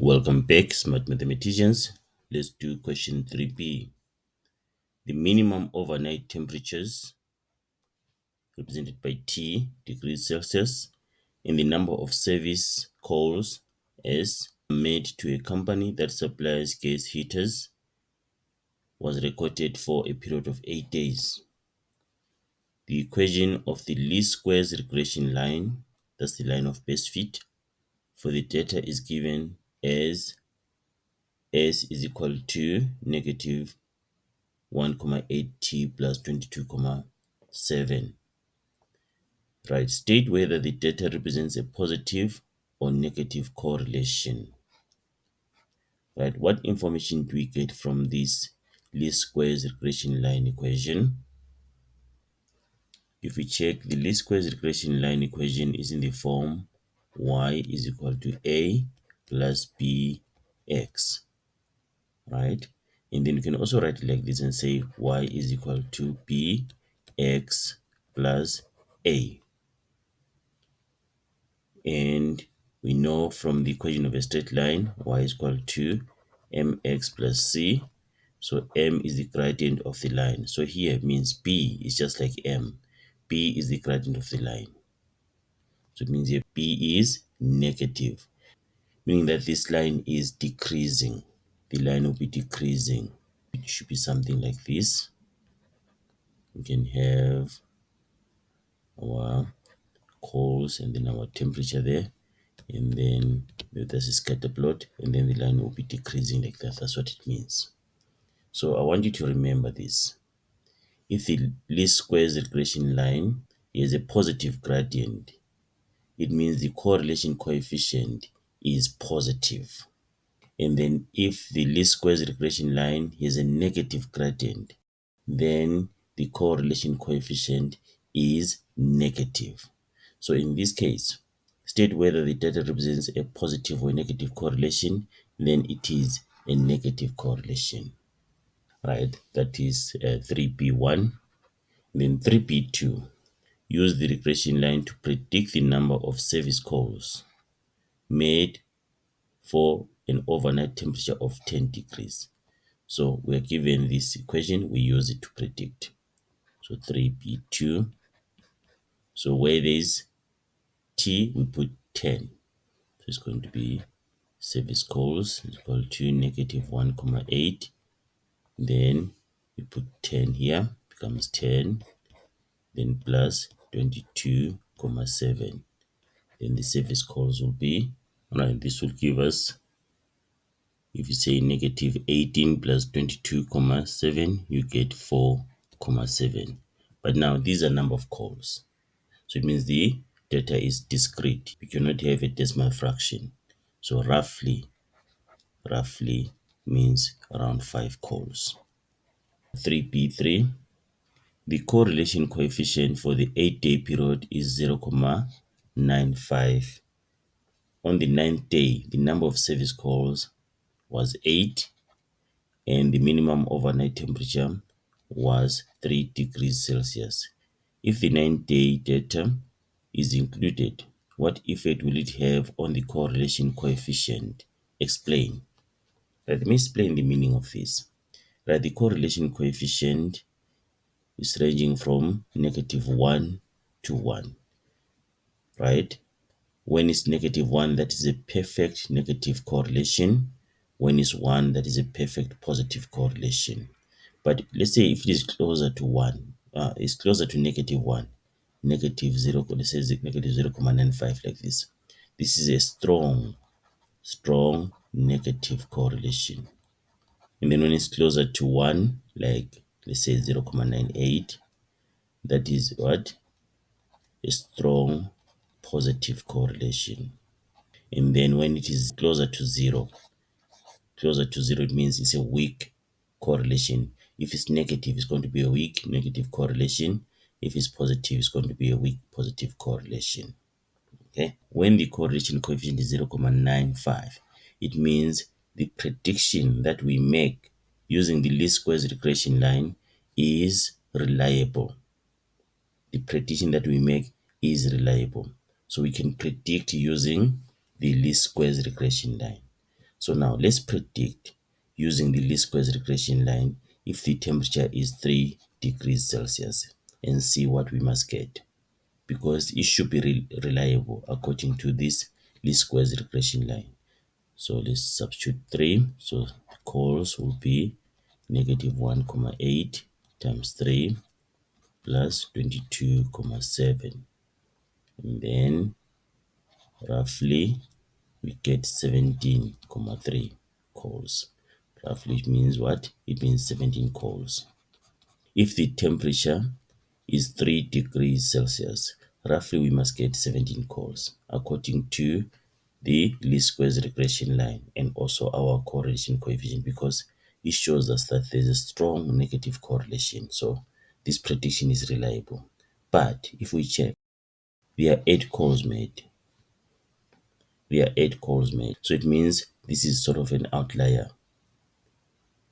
Welcome back, smart mathematicians. Let's do question 3b. The minimum overnight temperatures, represented by T degrees Celsius, and the number of service calls S made to a company that supplies gas heaters was recorded for a period of 8 days. The equation of the least squares regression line, that's the line of best fit, for the data is given as S is equal to negative 1,8t plus 22,7. Right, state whether the data represents a positive or negative correlation. Right, what information do we get from this least squares regression line equation? If we check, the least squares regression line equation is in the form y is equal to a plus bx, right? And then you can also write it like this and say y is equal to bx plus a. And we know from the equation of a straight line, y is equal to mx plus c. So m is the gradient of the line. So here means b is just like m. B is the gradient of the line. So it means here b is negative, meaning that this line is decreasing. The line will be decreasing. It should be something like this. We can have our coals and then our temperature there, and then there's a scatter plot, and then the line will be decreasing like that. That's what it means. So I want you to remember this. If the least squares regression line is a positive gradient, it means the correlation coefficient is positive. And then if the least squares regression line has a negative gradient, then the correlation coefficient is negative. So in this case, state whether the data represents a positive or negative correlation, then it is a negative correlation, right? That is 3b1. Then 3b2, use the regression line to predict the number of service calls made for an overnight temperature of 10 degrees. So we are given this equation, we use it to predict. So 3b2, so where there is t, we put 10. So it's going to be service calls is equal to negative 1,8. Then we put 10 here, becomes 10, then plus 22,7. Then the service calls will be, right, this will give us, if you say negative 18 plus 22,7, you get 4,7. But now these are number of calls. So it means the data is discrete. We cannot have a decimal fraction. So roughly means around 5 calls. 3b3, the correlation coefficient for the 8-day period is 0,95. On the 9th day, the number of service calls was 8, and the minimum overnight temperature was 3 degrees Celsius. If the 9th day data is included, what effect will it have on the correlation coefficient? Explain. Let me explain the meaning of this. Right, the correlation coefficient is ranging from -1 to 1. Right? When it's -1, that is a perfect negative correlation. When it's 1, that is a perfect positive correlation. But let's say if it is closer to 1, it's closer to -1, -0, let's say negative 0,95 like this. This is a strong negative correlation. And then when it's closer to 1, like let's say 0,98, that is what? A strong positive correlation. And then when it is closer to 0, it means it's a weak correlation. If it's negative, it's going to be a weak negative correlation. If it's positive, it's going to be a weak positive correlation. Okay, when the correlation coefficient is 0,95, it means the prediction that we make using the least squares regression line is reliable. The prediction that we make is reliable. So we can predict using the least squares regression line. So now let's predict using the least squares regression line if the temperature is 3 degrees Celsius and see what we must get, because it should be reliable according to this least squares regression line. So let's substitute 3. So cols will be negative 1,8 times 3 plus 22,7. And then roughly we get 17,3 cols. Roughly it means what? It means 17 cols. If the temperature is 3 degrees Celsius, roughly we must get 17 cols according to the least squares regression line and also our correlation coefficient, because it shows us that there's a strong negative correlation. So this prediction is reliable. But if we check, there are 8 calls made. There are 8 calls made. So it means this is sort of an outlier.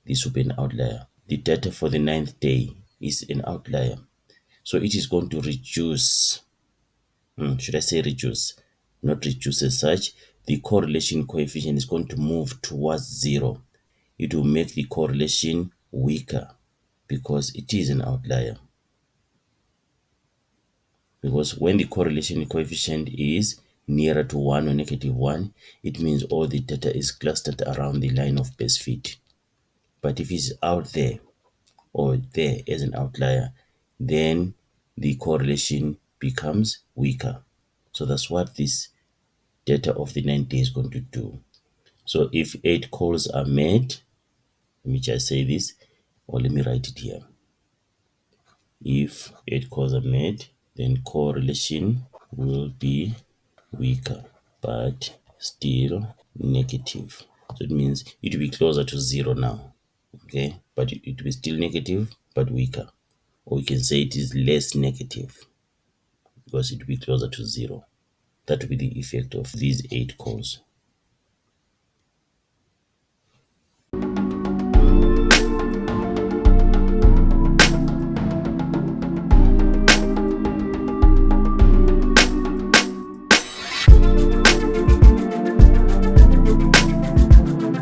This will be an outlier. The data for the 9th day is an outlier. So it is going to reduce, should I say reduce? Not reduce as such. The correlation coefficient is going to move towards 0. It will make the correlation weaker because it is an outlier. Because when the correlation coefficient is nearer to 1 or negative 1, it means all the data is clustered around the line of best fit. But if it's out there or there as an outlier, then the correlation becomes weaker. So that's what this data of the 9 days is going to do. So if 8 calls are made, let me just say this, or let me write it here. If 8 calls are made, then correlation will be weaker, but still negative. So it means it will be closer to 0 now. Okay, but it will be still negative, but weaker. Or we can say it is less negative because it will be closer to 0. That will be the effect of these 8 calls.